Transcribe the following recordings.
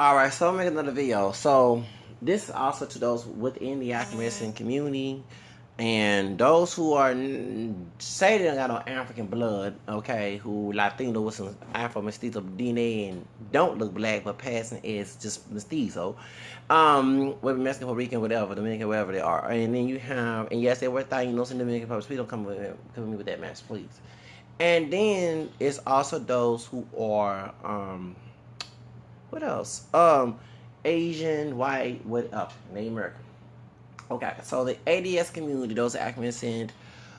Alright, so I'm making another video. So this is also to those within the African American community and those who are say they don't got no African blood, okay, who Latino with some Afro mestizo DNA and don't look black but passing as just mestizo. Whether Mexican, Puerto Rican, whatever, Dominican, wherever they are. And then you have, and yes, they were Taínos and Dominican Republic. Please don't come with me with that mess, please. And then it's also those who are what else? Asian, white, what up? Native American. Okay, so the ADS community, those are African descent,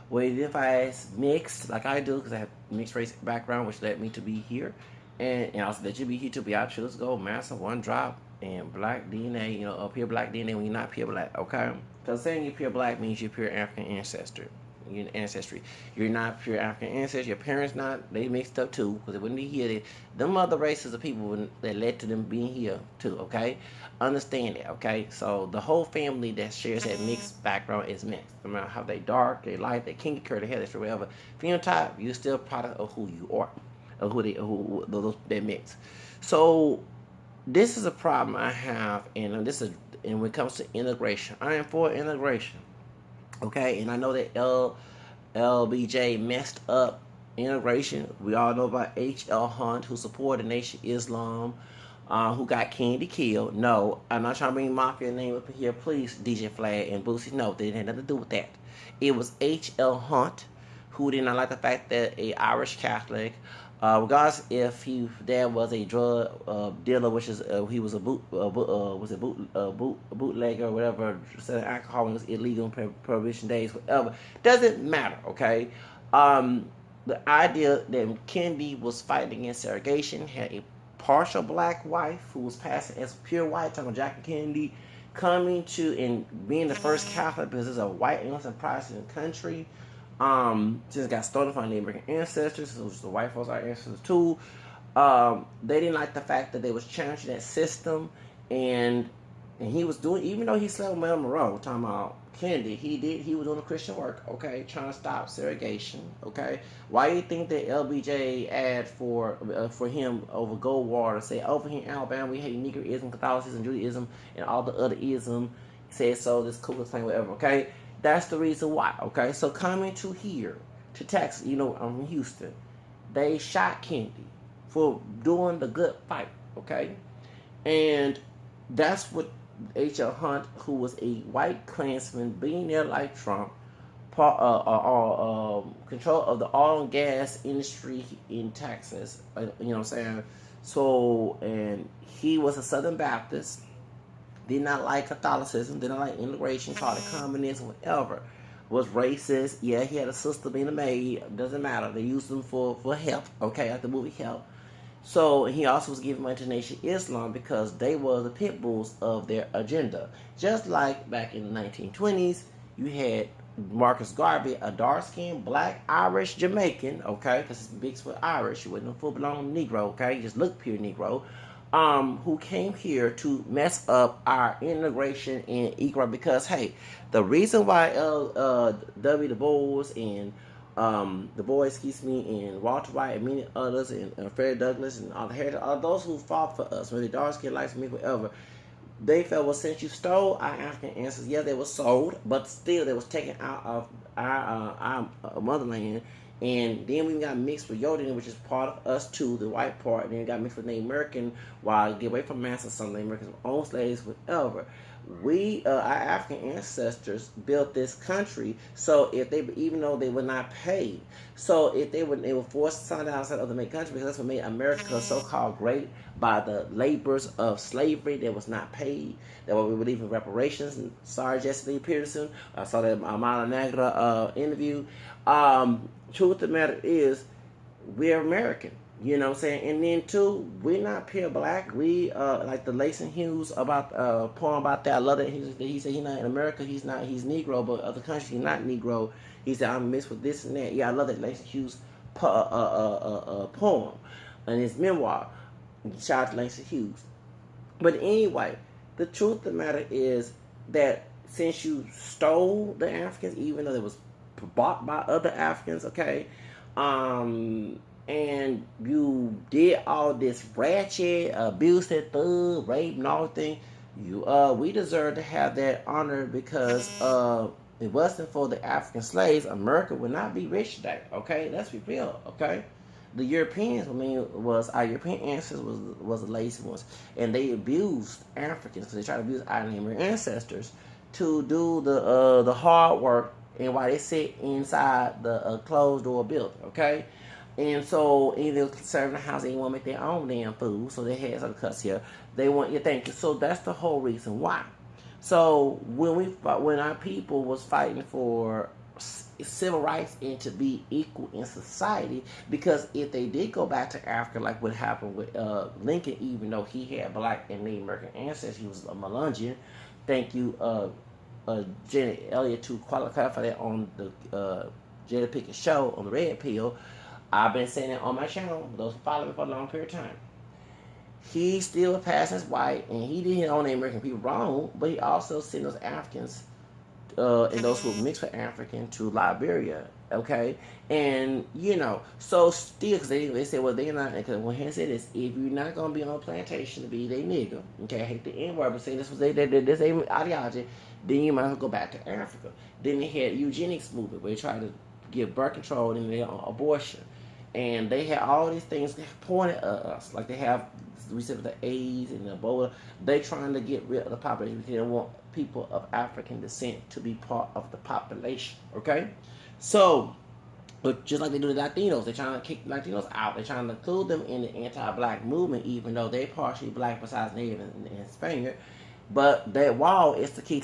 will identify as mixed, like I do, because I have mixed race background, which led me to be here, and also that you be here to be out. Let's go, massive one drop and black DNA. You know, pure black DNA when you're not pure black. Okay, because saying you're pure black means you're pure African ancestry. Your ancestry. You're not pure African ancestry. Your parents not. They mixed up too because they wouldn't be here. Them other races of people that led to them being here too. Okay, understand that. Okay, so the whole family that shares that mixed background is mixed. No matter how they dark, they light, they kinky curly hair, that's whatever phenotype. You're still a product of who you are, of who those that mix. So this is a problem I have, and this is and when it comes to integration, I am for integration. Okay, and I know that LBJ messed up integration. We all know about H.L. Hunt, who supported Nation Islam, who got Kennedy killed. No, I'm not trying to bring mafia name up here. Please, DJ Flag and Boosie. No, they had nothing to do with that. It was H.L. Hunt, who did not like the fact that a Irish Catholic, regardless if he dad was a drug dealer, which is he was a bootlegger or whatever, selling alcohol when it was illegal in prohibition days, whatever, doesn't matter. Okay, the idea that Kennedy was fighting against segregation, had a partial black wife who was passing as pure white, talking about Jackie Kennedy, coming to and being the first Catholic because it's a white innocent Protestant country. Since it got stolen from the American ancestors, so it was the white folks our ancestors too. They didn't like the fact that they was challenging that system, and he was doing, even though he slept with Marilyn Monroe, talking about Kennedy, he was doing the Christian work, okay, trying to stop segregation, okay. Why do you think that LBJ ad for him over Goldwater, say over here in Alabama we hate Negroism, Catholicism, Judaism, and all the other ism, said so, this Ku Klux Klan, whatever, okay. That's the reason why, okay? So coming to here, to Texas, you know, I'm from Houston. They shot Kennedy for doing the good fight, okay? And that's what H.L. Hunt, who was a white Klansman, billionaire like Trump, control of the oil and gas industry in Texas, you know what I'm saying? So, and he was a Southern Baptist, did not like Catholicism, did not like integration, called it communism, whatever. Was racist. Yeah, he had a sister being a maid. Doesn't matter. They used him for help. Okay, like the movie Help. So he also was giving money to Nation Islam because they were the pit bulls of their agenda. Just like back in the 1920s, you had Marcus Garvey, a dark-skinned, black, Irish, Jamaican, okay, because it's Bigfoot Irish. He wasn't a full-blown Negro, okay, he just looked pure Negro, who came here to mess up our integration in equal because, hey, the reason why W. Du Bois and and Walter White and many others, and Frederick Douglass and all those who fought for us, whether dark skin, light skin, whatever, they felt, well, since you stole our African ancestors, yeah, they were sold, but still they was taken out of our motherland. And then we got mixed with Yoruba, which is part of us too, the white part. And then we got mixed with Native American, while get away from masters, some Native Americans own slaves, whatever. We, our African ancestors, built this country. So if they, even though they were not paid, so if they were forced to sign outside of the main country, because that's what made America so-called great, by the labors of slavery that was not paid. That what we believe in reparations. And sorry, Jesse Lee Peterson. I saw that Amala Negra interview. Truth of the matter is, we're American. You know what I'm saying? And then too, we're not pure black. We like the Langston Hughes about poem about that. I love that he said he's not in America, he's he's Negro, but other countries he's not Negro. He said I'm mixed with this and that. Yeah, I love that Langston Hughes poem and his memoir. Shout out to Langston Hughes. But anyway, the truth of the matter is that since you stole the Africans, even though it was bought by other Africans, okay, and and you did all this ratchet, abusive, thug, rape, and all thing, we deserve to have that honor because it wasn't for the African slaves, America would not be rich today. Okay, let's be real. Okay, the Europeans, was our European ancestors was the lazy ones, and they abused Africans because they tried to abuse our ancestors to do the hard work, and while they sit inside the closed door building. Okay. And so, either serving the house, they want to make their own damn food, so they had some cuts here. They want you to think. So that's the whole reason why. So when our people was fighting for civil rights and to be equal in society, because if they did go back to Africa, like what happened with Lincoln, even though he had black and Native American ancestors, he was a Melungeon. Thank you, Janet Elliott, to qualify for that on the Janet Pickett show on the Red Pill. I've been saying it on my channel, those who follow me for a long period of time. He still passed as white, and he did his own American people wrong, but he also sent those Africans and those who mixed with African to Liberia, okay? And, so still, because they said, well, they're not, because when he said this, if you're not going to be on a plantation to be they nigga, okay, I hate the N-word, but saying this was this ideology, then you might as well go back to Africa. Then they had eugenics movement, where they tried to give birth control and their abortion. And they had all these things pointed at us, like they have, we said, the AIDS and the Ebola. They trying to get rid of the population because they don't want people of African descent to be part of the population. Okay, so but just like they do the Latinos, they're trying to kick Latinos out. They're trying to include them in the anti-black movement, even though they're partially black besides Native and Spaniard. But that wall is to keep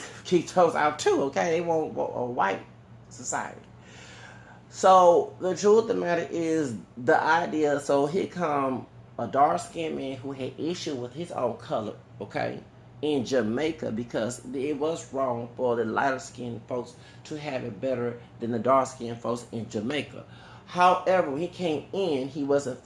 those out too. Okay, they want a white society. So the truth of the matter is the idea. So here come a dark-skinned man who had issue with his own color, okay, in Jamaica, because it was wrong for the lighter-skinned folks to have it better than the dark-skinned folks in Jamaica. However, when he came in, he wasn't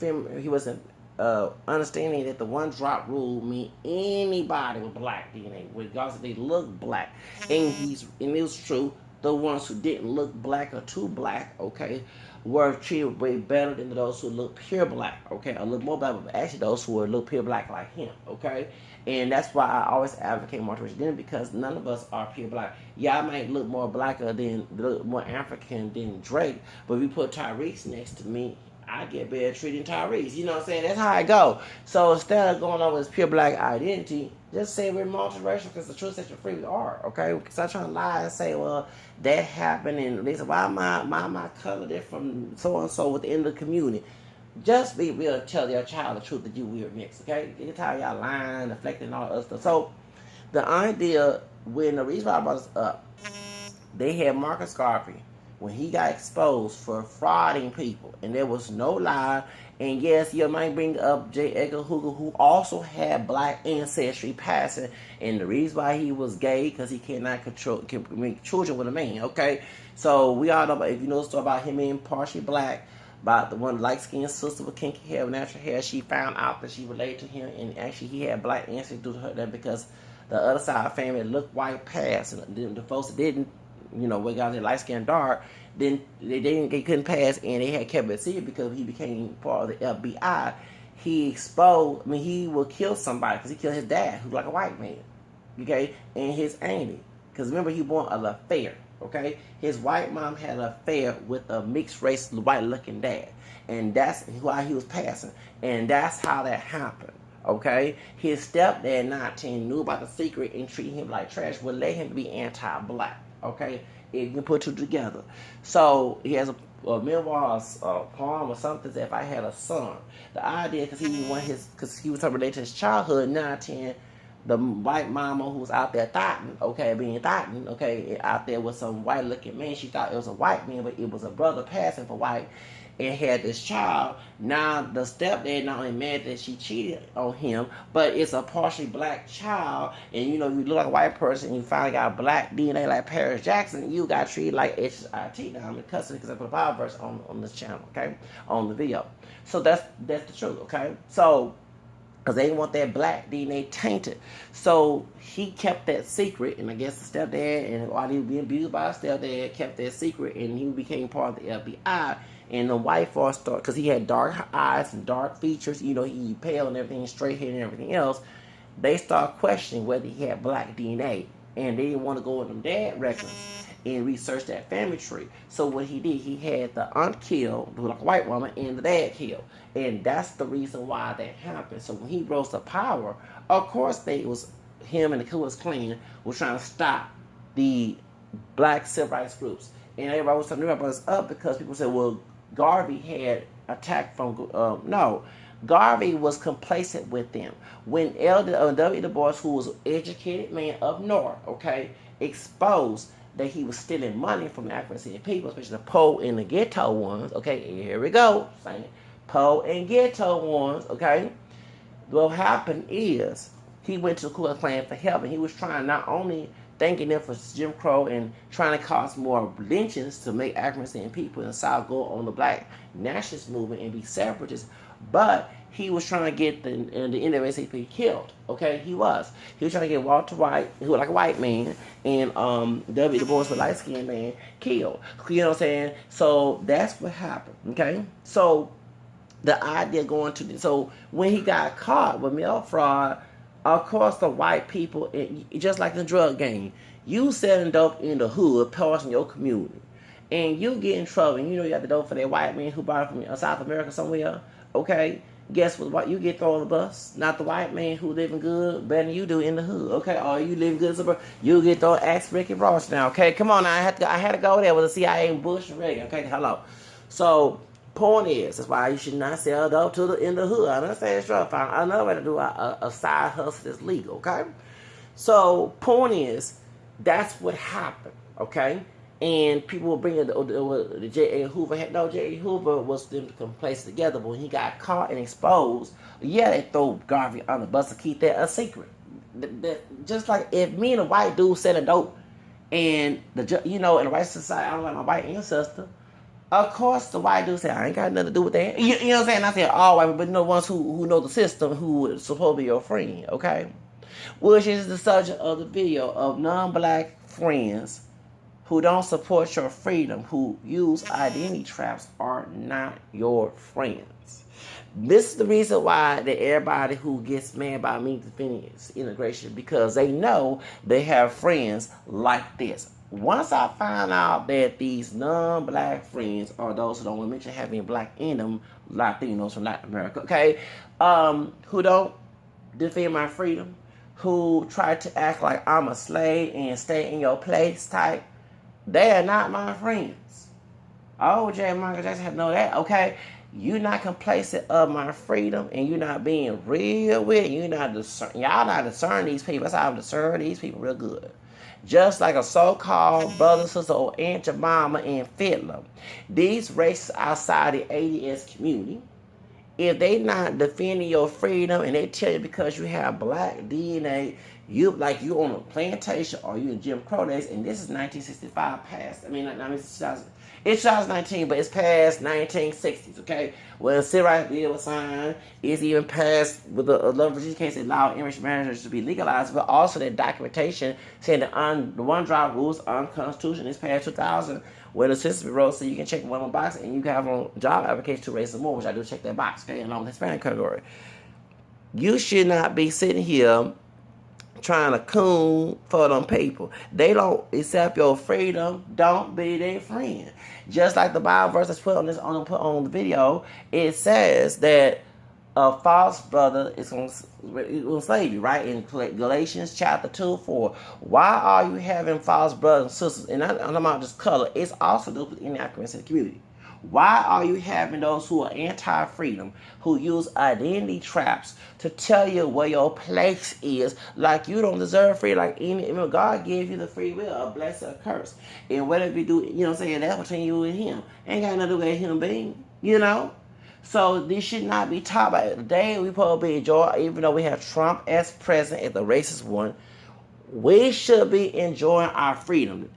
understanding that the one drop rule mean anybody with black DNA, regardless if they look black, and it was true. The ones who didn't look black or too black, okay, were treated way better than those who look pure black, okay, a little more black, but actually those who look pure black like him, okay. And that's why I always advocate multiracial identity, because none of us are pure black. Y'all might look more blacker than, more African than Drake, but if you put Tyrese next to me, I get better treated than Tyrese. You know what I'm saying? That's how I go. So instead of going on with this pure black identity, just say we're multiracial, because the truth set you free, we are, okay? Because I'm trying to lie and say, well, that happened, and they say, why my color different from so-and-so within the community? Just be real, tell your child the truth that you weird mix, okay? Get tired of y'all lying, deflecting, and all that other stuff. So the idea, when the reason why I brought this up, they had Marcus Garvey, when he got exposed for frauding people, and there was no lie. And yes, you might bring up J. Edgar Hoover, who also had black ancestry passing, and the reason why he was gay, because he can make children with a man, okay? So we all know, about, if you know the story about him being partially black, about the one light-skinned sister with kinky hair, with natural hair, she found out that she related to him, and actually he had black ancestry due to her, because the other side of the family looked white past, and the folks that didn't, we got their light skin dark, then they couldn't pass, and they had kept it secret because he became part of the FBI. He would kill somebody because he killed his dad, who's like a white man, okay, and his auntie, because remember he born an affair, okay. His white mom had an affair with a mixed race, white looking dad, and that's why he was passing, and that's how that happened. Okay, his stepdad, 19, knew about the secret and treated him like trash, would let him be anti-black. Okay, if you can put two together. So he has a memoir, a poem or something that if I had a son, the idea, because he was related to his childhood, 19, the white mama who was out there being thotting, okay, out there with some white looking man. She thought it was a white man, but it was a brother passing for white, and had this child. Now the stepdad not only mad that she cheated on him, but it's a partially black child, and you look like a white person, and you finally got black DNA like Paris Jackson, you got treated like HIT. Now I'm in custody because I put a Bible verse on this channel, okay, on the video. So that's the truth, okay. So because they didn't want that black DNA tainted. So he kept that secret, and I guess the stepdad, and while he was being abused by his stepdad, kept that secret, and he became part of the FBI, And the white folks start, because he had dark eyes and dark features, you know, he pale and everything, straight hair and everything else. They start questioning whether he had black DNA, and they didn't want to go in them dad records and research that family tree. So what he did, he had the aunt killed, who was like a white woman, and the dad killed, and that's the reason why that happened. So when he rose to power, of course they was him and the Ku Klux Klan was trying to stop the black civil rights groups, and everybody was turning their brothers up because people said, well, Garvey had attacked from no. Garvey was complacent with them. When W. Du Bois, who was an educated man up north, okay, exposed that he was stealing money from the African people, especially the poor and the ghetto ones, okay, here we go, saying poor and ghetto ones, okay, what happened is he went to the Ku Klux Klan for help, and he was trying not only thanking them for Jim Crow and trying to cause more lynchings to make African people in the South go on the black nationalist movement and be separatists, but he was trying to get the NAACP killed. Okay, he was trying to get Walter White, who was like a white man, and W. Du Bois, a light skinned man, killed. You know what I'm saying? So that's what happened. Okay, so the idea going to so when he got caught with mail fraud, of course the white people, just like the drug game, you selling dope in the hood, parts in your community, and you get in trouble, and you know you got the dope for that white man who bought it from South America somewhere. Okay, guess what? You get thrown on the bus. Not the white man who living good better than you do in the hood. Okay, or you living good suburb, you get thrown. Ask Ricky Ross now. Okay, come on now. I had to go there with the CIA and Bush and Reagan. Okay, hello. So point is, that's why you should not sell dope in the hood. I understand it's rough. I know how to do a side hustle that's legal. Okay, so point is, that's what happened. Okay. And people were bringing the J.A. Hoover. No, J.A. Hoover was them to come place together. But when he got caught and exposed, yeah, they throw Garvey on the bus to keep that a secret. Just like if me and a white dude selling dope, and in the white society, I don't like my white ancestor. Of course, the white dude said, I ain't got nothing to do with that. You know what I'm saying? I said all white, but the ones who know the system, who is supposed to be your friend, okay? Which is the subject of the video of non-black friends who don't support your freedom, who use identity traps, are not your friends. This is the reason why that everybody who gets mad about me defending integration, because they know they have friends like this. Once I find out that these non-black friends are those who don't want to mention having black in them, Latinos from Latin America, okay, who don't defend my freedom, who try to act like I'm a slave and stay in your place type, they are not my friends. Oh, Michael Jackson had to know that, okay? You're not complacent of my freedom, and you're not being real with it. Y'all not discern these people. That's how I discern these people real good. Just like a so-called brother, sister, or Aunt Jemima and Fiddler. These races outside the ADS community, if they not defending your freedom and they tell you because you have black DNA, you on a plantation or you in Jim Crow days, and this is 1965 past. It's 2019, but it's past 1960s, okay? Well, the Civil Rights Bill was signed. It's even passed with the Virginia case that allowed interracial marriage to be legalized, but also that documentation saying the one-drop rules unconstitutional. It's passed 2000, where the Census Bureau said you can check one box and you can have on job application to raise some more, which I do check that box, okay, along with the Hispanic category. You should not be sitting here trying to coon for them people. They don't accept your freedom. Don't be their friend. Just like the Bible verse that's put on the video, it says that a false brother is going to enslave you, right? In Galatians chapter 2:4. Why are you having false brothers and sisters? And I'm talking about just color. It's also in the African community. Why are you having those who are anti-freedom, who use identity traps to tell you where your place is, like you don't deserve free, like God gave you the free will, a blessing, a curse. And whatever you do, that's between you and him. Ain't got nothing to do with him being, So this should not be taught about the day we probably enjoy, even though we have Trump as president as the racist one, we should be enjoying our freedom.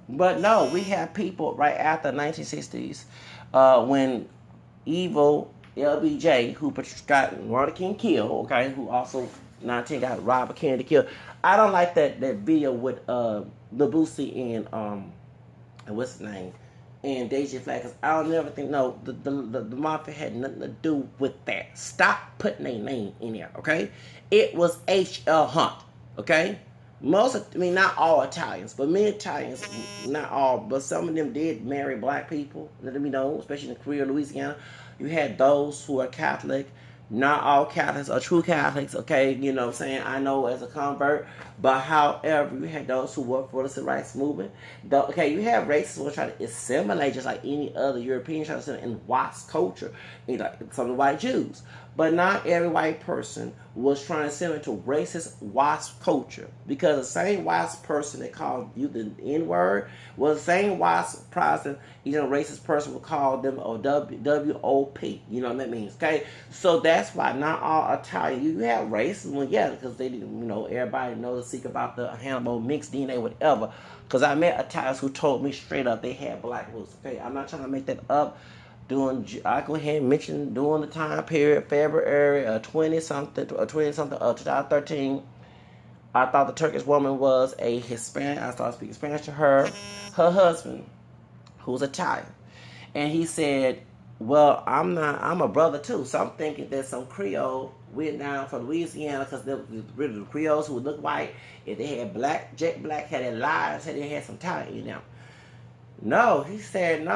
But no, we have people right after the 1960s when evil LBJ, who got Martin King killed, okay, who also 19 got Robert Kennedy killed. I don't like that video with Boosie and what's his name? and Deja Flag. Cause I don't never think the mafia had nothing to do with that. Stop putting their name in there, okay? It was H.L. Hunt, okay? Not all Italians, but many Italians, not all, but some of them did marry black people. Let me know, especially in Creole, Louisiana. You had those who are Catholic. Not all Catholics are true Catholics, okay? You know what I'm saying? I know as a convert. But however, you had those who work for the civil rights movement. You have racists who are trying to assimilate just like any other European trying to assimilate in white culture, like some of the white Jews. But not every white person was trying to assimilate to racist white culture. Because the same white person that called you the N-word was the same white Protestant, racist person would call them a W-O-P. You know what that means, okay? So that's why not all Italian. You have racism, yeah, because they didn't, everybody knows the secret about the Hannibal mixed DNA, whatever. Because I met Italians who told me straight up they had black roots, okay? I'm not trying to make that up. I go ahead and mention during the time period, February 2013, I thought the Turkish woman was a Hispanic. I started speaking Spanish to her. Her husband, who's Italian, and he said, well, I'm a brother too. So I'm thinking that some Creole went down from Louisiana, because the Creoles who would look white, if they had jet black, had their lives, said they had some talent in them. No, he said,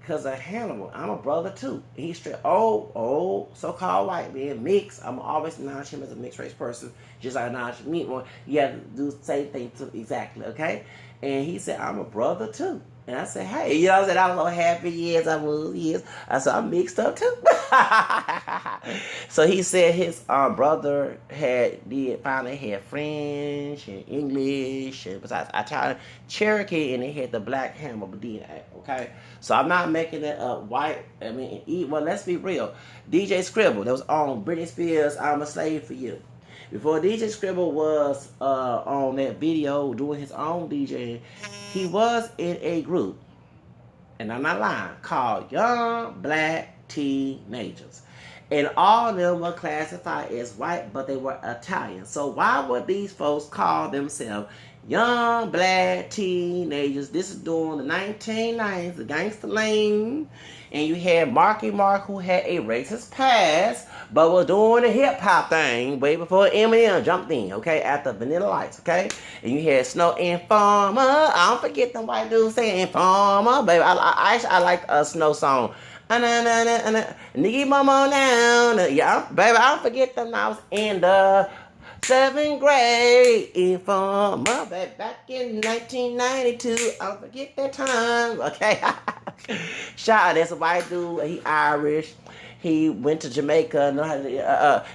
because of Hannibal, I'm a brother too. He's straight old so-called white man, mixed. I'm always acknowledge him as a mixed race person, just like I acknowledge me. You have to do the same thing too, exactly, okay? And he said, I'm a brother too. And I said, hey, I said, I was so happy, yes, I was, yes. I said, I'm mixed up too. So he said his brother finally had French and English, and besides Italian, Cherokee, and they had the black Hannibal DNA, okay? So I'm not making it up white. Well, let's be real. DJ Scribble, that was on Britney Spears' I'm a Slave for You. Before DJ Scribble was on that video doing his own DJing, he was in a group, and I'm not lying, called Young Black Teenagers. And all of them were classified as white, but they were Italian. So why would these folks call themselves Young Black Teenagers? This is during the 1990s, the Gangsta Lane. And you had Marky Mark, who had a racist past, but was doing the hip-hop thing way before Eminem jumped in, okay, after Vanilla Lights, okay? And you had Snow Informer. I don't forget them white dudes saying Informer, baby. I like a Snow song. Nigga, mama now. Yeah, baby, I don't forget them. I was in the 7th grade. Informer, baby, back in 1992. I don't forget that time, okay? Shout out, that's a white dude. He Irish. He went to Jamaica.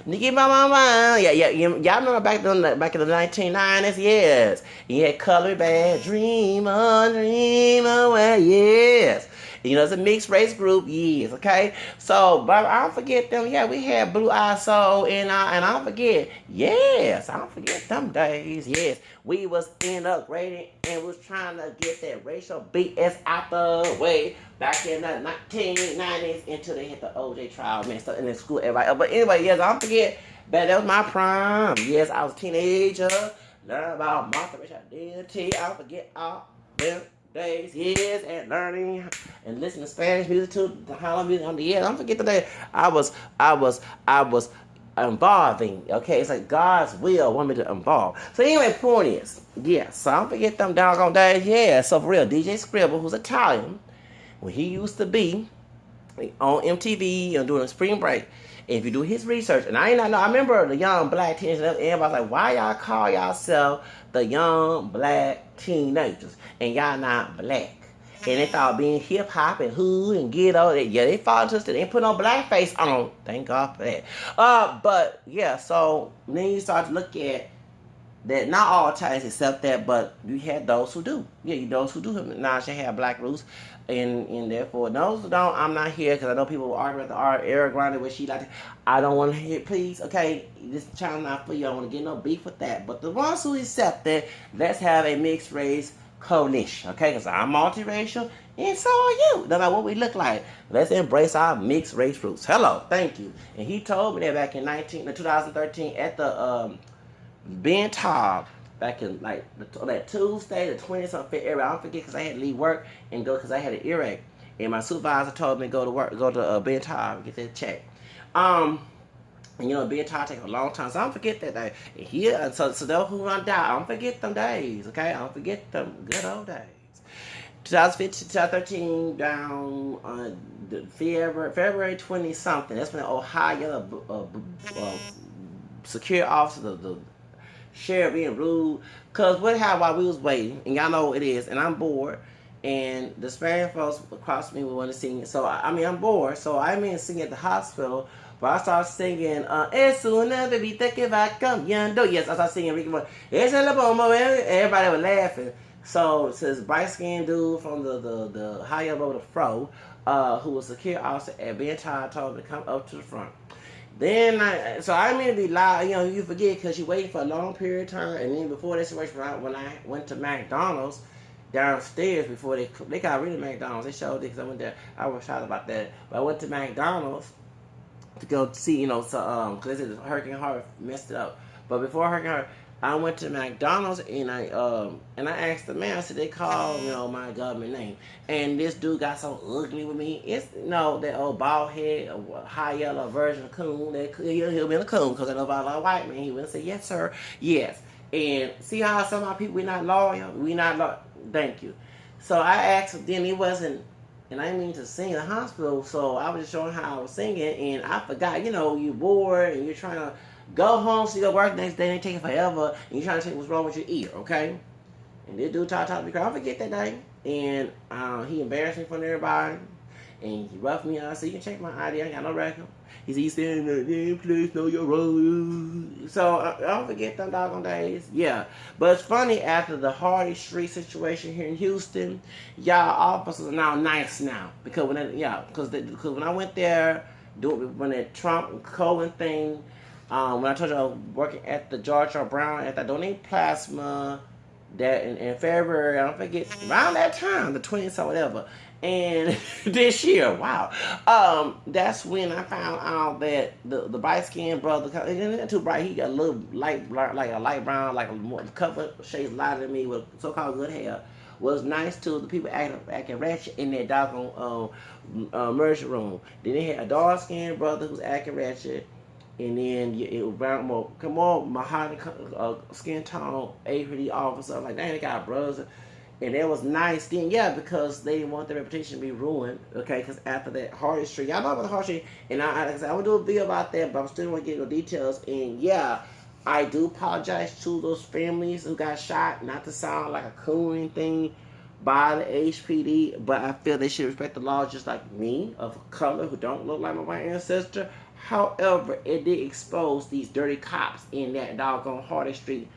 Nigga, my mama. Yeah. Y'all remember back in the 1990s? Yes. He had Color Bad. Dream on, yes. It's a mixed race group, yes, okay? So, but I don't forget them. Yeah, we had Blue Eye Soul, and I don't forget. Yes, I don't forget them days, yes. We was in upgrading and was trying to get that racial BS out the way back in the 1990s until they hit the OJ trial, man, stuff in the school, everybody. But anyway, yes, I don't forget, but that was my prime. Yes, I was a teenager, learn about Martha Rich identity. I don't forget all them days, years, and learning and listening to Spanish music too, the Harlem music on the years. Don't forget the day I was involving. Okay, it's like God's will want me to involve. So anyway, point is, so I don't forget them doggone days. Yeah, so for real, DJ Scribble, who's Italian, when he used to be on MTV and during spring break. And if you do his research, and I remember the Young Black Teenagers, everybody's like, why y'all call yourself the Young Black Teenagers and y'all not black? And they thought being hip hop and hood and ghetto, they fall into it. They put no blackface on. Thank God for that. But yeah, so then you start to look at that. Not all Italians accept that, but you had those who do. Yeah, those who do have black roots. And therefore, those who don't, I'm not here because I know people will argue with the Ariana Grande where she like. I don't want to hear, please, okay, this channel not for you. I don't want to get no beef with that. But the ones who accept that, let's have a mixed race coalition, okay? Because I'm multiracial, and so are you. No matter what we look like, let's embrace our mixed race roots. Hello, thank you. And he told me that back in 2013 at the Ben Taub back in like on that Tuesday, the 20th of February. I don't forget because I had to leave work and go because I had an earache, and my supervisor told me to go to work, go to Ben Taub and get that check. And you know, being taught take a long time, so I don't forget that day. And here, so those who run down, I don't forget them days, okay? I don't forget them good old days. 2015, 2013, down on February 20 something. That's when Ohio security officer, the sheriff being rude. Cause what happened while we was waiting, and y'all know what it is, and I'm bored. And the Spanish folks across me want to sing. So I'm bored. So I'm in singing at the hospital. But I started singing, Es una bebita que va cambiando. Yes, I started singing Ricky Morton. Everybody was laughing. So this bright skinned dude from the higher over the fro, who was a security officer at Ben Taub, told me to come up to the front. Then I didn't mean to be loud. You know, you forget because you waiting for a long period of time. And then before this situation, when I went to McDonald's, downstairs before they got rid of McDonald's. They showed it because I went there. I was shocked about that. But I went to McDonald's to go see, you know, so because they said Hurricane Harvey messed it up. But before Hurricane Harvey, I went to McDonald's and I asked the man. I said they called, you know, my government name, and this dude got so ugly with me. It's that old bald head, high yellow version of coon. He'll be a coon because I know about a white man. He wouldn't say yes sir, yes. And see how some of our people we not loyal. Thank you. So I asked him, then he wasn't, and I didn't mean to sing in the hospital, so I was just showing how I was singing, and I forgot, you know, you're bored, and you're trying to go home, so you go work the next day, and it take forever, and you're trying to think what's wrong with your ear, okay? And this dude talked to me, I forget that day, and he embarrassed me in front of everybody, and he roughed me out. I said, you can check my ID, I ain't got no record. He said, you standing there, please know your role. So I don't forget them doggone days. Yeah. But it's funny, after the Hardy Street situation here in Houston, y'all officers are now nice now. Because when I went there, when that Trump and Cohen thing, when I told you I was working at the George R. Brown at the Donate Plasma, that in February, I don't forget, around that time, the 20th or whatever. And this year, wow, that's when I found out that the bright skinned brother, and not too bright, he got a little light, like a light brown, like a couple shades lighter than me with so-called good hair, was nice to the people acting ratchet in that doggone emergency room. Then they had a dark skinned brother who was acting ratchet, and then it was brown, mahogany skin tone, APD officer. I'm like, dang, they got brothers. And it was nice then, yeah, because they didn't want their reputation to be ruined, okay? Because after that Hardy Street, y'all know about the Hardy Street, and I will do a video about that, but I'm still want to get no details. And yeah, I do apologize to those families who got shot, not to sound like a cooling thing by the HPD, but I feel they should respect the law just like me, of color, who don't look like my white ancestor. However, it did expose these dirty cops in that doggone Hardy Street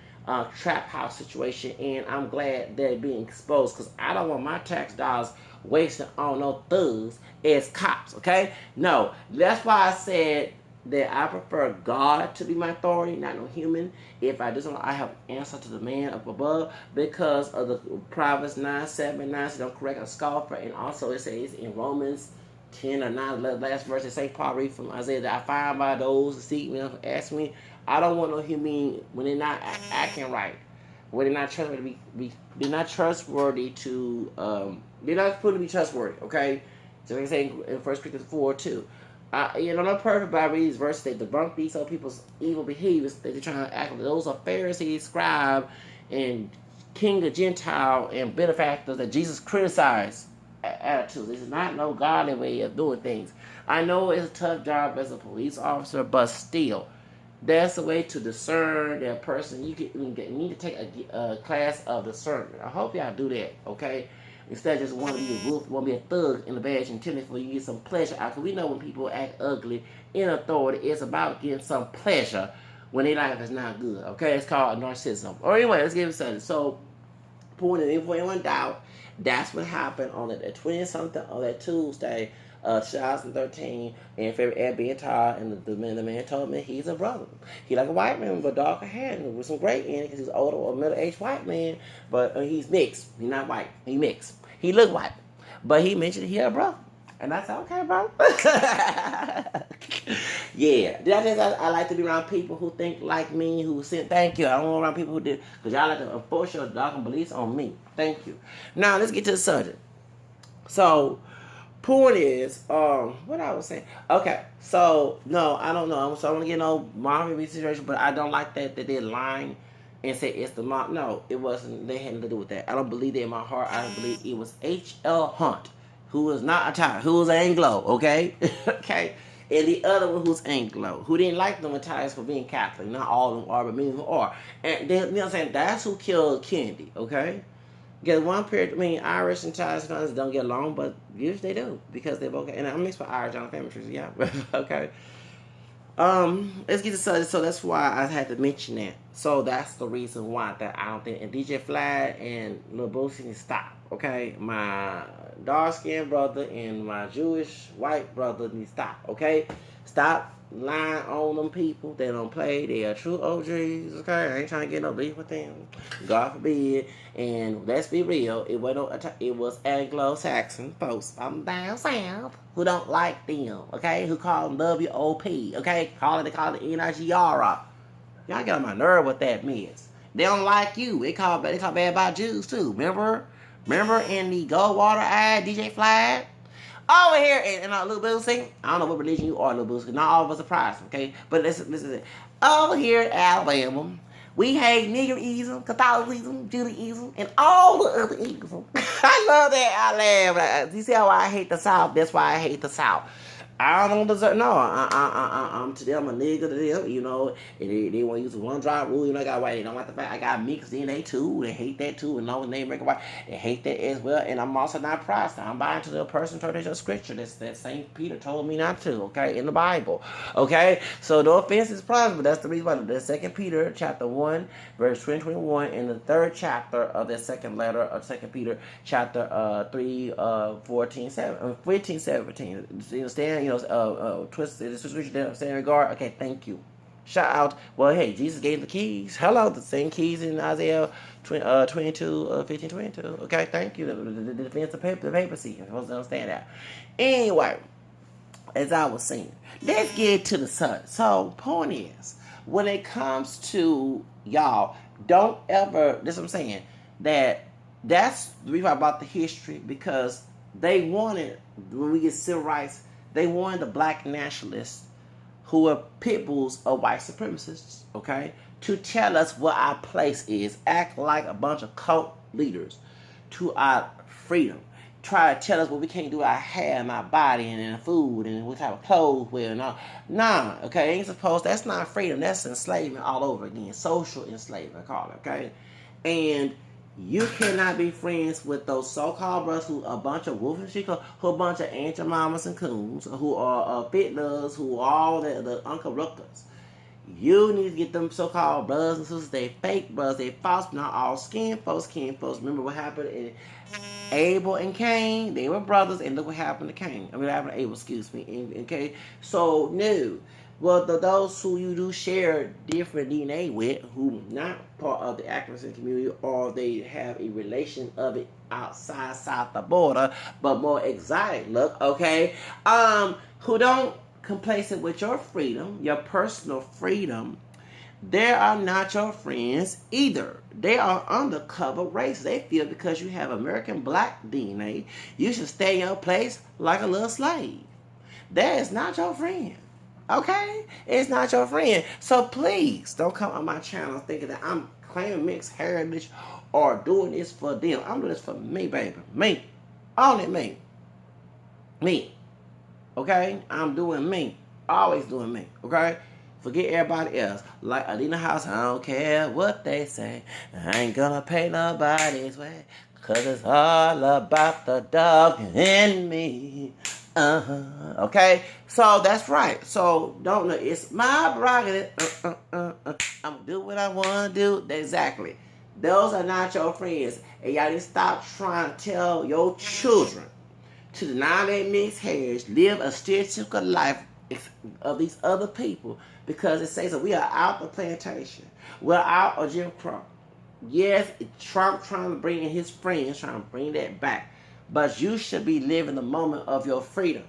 trap house situation, and I'm glad they're being exposed, because I don't want my tax dollars wasted on no thugs as cops, okay? No, that's why I said that I prefer God to be my authority, not no human. If I do something, I have an answer to the man up above, because of the Proverbs 9:7-9, so don't correct a scoffer, and also it says in Romans 10 or 9, the last verse, St. Paul read from Isaiah, that I find by those who seek me, ask me. I don't want no human when they're not acting right, when they're not trustworthy. They're not trustworthy to. They're not supposed to be trustworthy. Okay, so like I say in 1 Corinthians 4:2. Not perfect, but I read these verses. They debunk these other people's evil behaviors that they're trying to act like. Those are Pharisees, scribe, and king of Gentile and benefactors that Jesus criticized attitudes. This is not no godly way of doing things. I know it's a tough job as a police officer, but still, that's a way to discern that person. You need to take a class of discernment. I hope y'all do that, okay? Instead of just want to be a wolf, want to be a thug in the badge intended for you to get some pleasure out. Because we know when people act ugly in authority, it's about getting some pleasure when their life is not good, okay? It's called narcissism. Or anyway, let's get started. So, pulling it in for anyone doubt, that's what happened on the 20-something on that Tuesday, 2013, and at Ben Taub, and the man told me he's a brother. He like a white man with darker hair and with some gray in it, because he's an older or middle-aged white man, but he's mixed. He's not white. He mixed. He look white, but he mentioned he a brother. And I said, okay, bro. Yeah. I like to be around people who think like me, who said thank you. I don't want around people who did, because y'all like to enforce your dogma beliefs on me. Thank you. Now, let's get to the subject. So, point is, what I was saying. Okay, so no, I don't know. So I don't want to get no Marvin situation, but I don't like that they're lying and say it's the mom. No, it wasn't. They had nothing to do with that. I don't believe that in my heart. I believe it was H.L. Hunt, who was not Italian, who was Anglo. Okay, okay. And the other one who's Anglo, who didn't like them Italians for being Catholic. Not all of them are, but many of them are. And they, you know what I'm saying? That's who killed Kennedy. Okay. Because one period, I mean, Irish and Italians don't get along, but usually they do because they're both. And I'm mixed with Irish on family trees, yeah. Okay. Let's get to subject. So that's why I had to mention that. So that's the reason why that I don't think. And DJ Flag and Lil Boosie need to stop. Okay, my dark skinned brother and my Jewish white brother need to stop. Okay, stop lying on them people. They don't play. They are true OGs. Okay, I ain't trying to get no beef with them. God forbid. And let's be real. It was Anglo-Saxon folks from down south who don't like them. Okay, who call them WOP. Okay, they call it NIGRA. Y'all get on my nerve with that mess. They don't like you. They call bad about Jews too. Remember in the Goldwater Eye, DJ Flag? Over here in Lil Boosie, I don't know what religion you are, Lil Boosie, not all of us are Protestant, okay? But this is it. Over here in Alabama, we hate Negroism, Catholicism, Judaism, and all the other isms. I love that. I laugh. You see how I hate the South? That's why I hate the South. I don't deserve. No, I'm to them a nigga to them. You know, they want to use the one drop rule. You know, I got white. They don't like the fact I got mixed DNA too. They hate that too. And no name breaking white. They hate that as well. And I'm also not Protestant. I'm buying to the person tradition of scripture that Saint Peter told me not to. Okay, in the Bible. Okay, so no offense is Protestant, but that's the reason why the 2 Peter chapter 1 verse 20-21 in the 3rd chapter of the 2nd letter of 2 Peter chapter 3 14 7 15 17. You understand? You know, twist down, stand regard. Okay, thank you. Shout out. Well, hey, Jesus gave the keys. Hello, the same keys in Isaiah 22, 15, 22. Okay, thank you. The defense of the papacy. I'm supposed to understand that. Anyway, as I was saying, let's get to the sun. So, point is, when it comes to y'all, don't ever, this is what I'm saying, that's the reason about the history, because they wanted, when we get civil rights, they wanted the black nationalists who are pit bulls of white supremacists, okay, to tell us what our place is, act like a bunch of cult leaders to our freedom, try to tell us what we can't do with our hair and our body and food and what type of clothes wear and all. Nah, okay, ain't supposed, that's not freedom, that's enslavement all over again, social enslavement, I call it, okay, and you cannot be friends with those so-called brothers who a bunch of wolf and sheep, who a bunch of Aunt Mamas and coons, who are fiddlers, who are all the Uncle Rookers. You need to get them so-called brothers and sisters. They fake brothers, they false, not all skin folks. Remember what happened in Abel and Cain? They were brothers, and look what happened to Cain. I mean, what happened to Abel, excuse me. Okay, so no. Well, those who you do share different DNA with, who not part of the activist community, or they have a relation of it outside south the border, but more exotic look, okay, who don't complacent with your freedom, your personal freedom, they are not your friends either. They are undercover race. They feel because you have American black DNA, you should stay in your place like a little slave. That is not your friend. Okay? It's not your friend. So please don't come on my channel thinking that I'm claiming mixed heritage or doing this for them. I'm doing this for me, baby. Me. Only me. Me. Okay? I'm doing me. Always doing me. Okay? Forget everybody else. Like Adina House, I don't care what they say. I ain't gonna pay nobody's way. Cause it's all about the dog in me. Okay? So that's right. So don't know. It's my prerogative. I'm gonna do what I wanna do. Exactly. Those are not your friends. And y'all need to stop trying to tell your children to deny their mixed heritage, live a stereotypical life of these other people, because it says that we are out of plantation. We're out of Jim Crow. Yes, Trump trying to bring in his friends, trying to bring that back. but you should be living the moment of your freedom,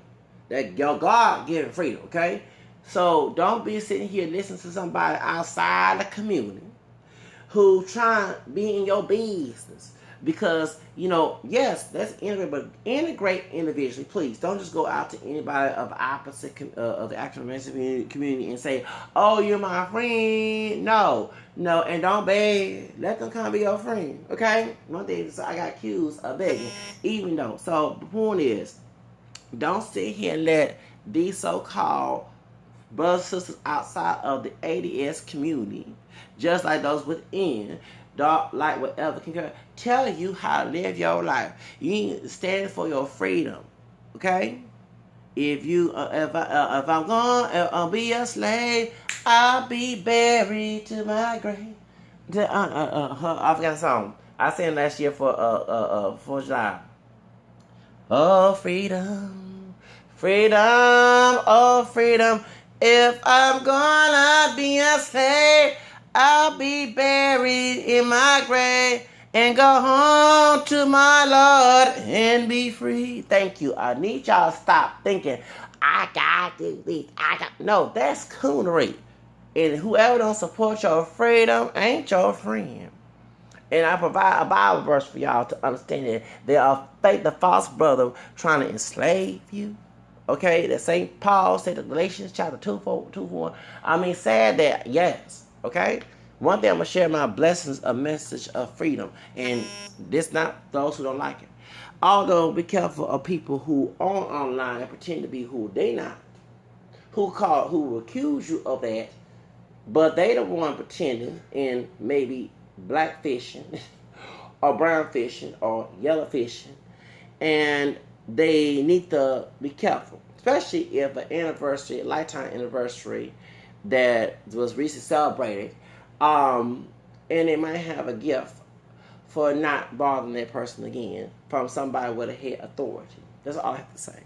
that your God-given freedom, okay? So don't be sitting here listening to somebody outside the community who trying to be in your business. Because, yes, let's integrate, but integrate individually, please. Don't just go out to anybody of opposite of the African American community and say, "Oh, you're my friend." No, and don't beg. Let them come be your friend, okay? One day I got accused of begging, even though. So the point is, don't sit here and let these so-called brothers and sisters outside of the ADS community, just like those within, dark, light, whatever, can tell you how to live your life. You need to stand for your freedom, okay? If I'm gonna be a slave, I'll be buried to my grave. I forgot the song I sang last year for 4th of July. Oh, freedom, freedom, oh, freedom. If I'm gonna be a slave, I'll be buried in my grave and go home to my Lord and be free. Thank you. I need y'all to stop thinking, I got to do this. No, that's coonery. And whoever don't support your freedom ain't your friend. And I provide a Bible verse for y'all to understand that there are the false brother trying to enslave you. Okay, that St. Paul said in Galatians chapter 2:4. I mean, sad that, yes. Okay? One thing I'm going to share my blessings, a message of freedom. And this not those who don't like it. Although, be careful of people who are online and pretend to be who they not. Who will accuse you of that, but they the one pretending and maybe black fishing or brown fishing or yellow fishing, and they need to be careful, especially if an anniversary, a lifetime anniversary that was recently celebrated, and they might have a gift for not bothering that person again from somebody with a head authority. That's all I have to say.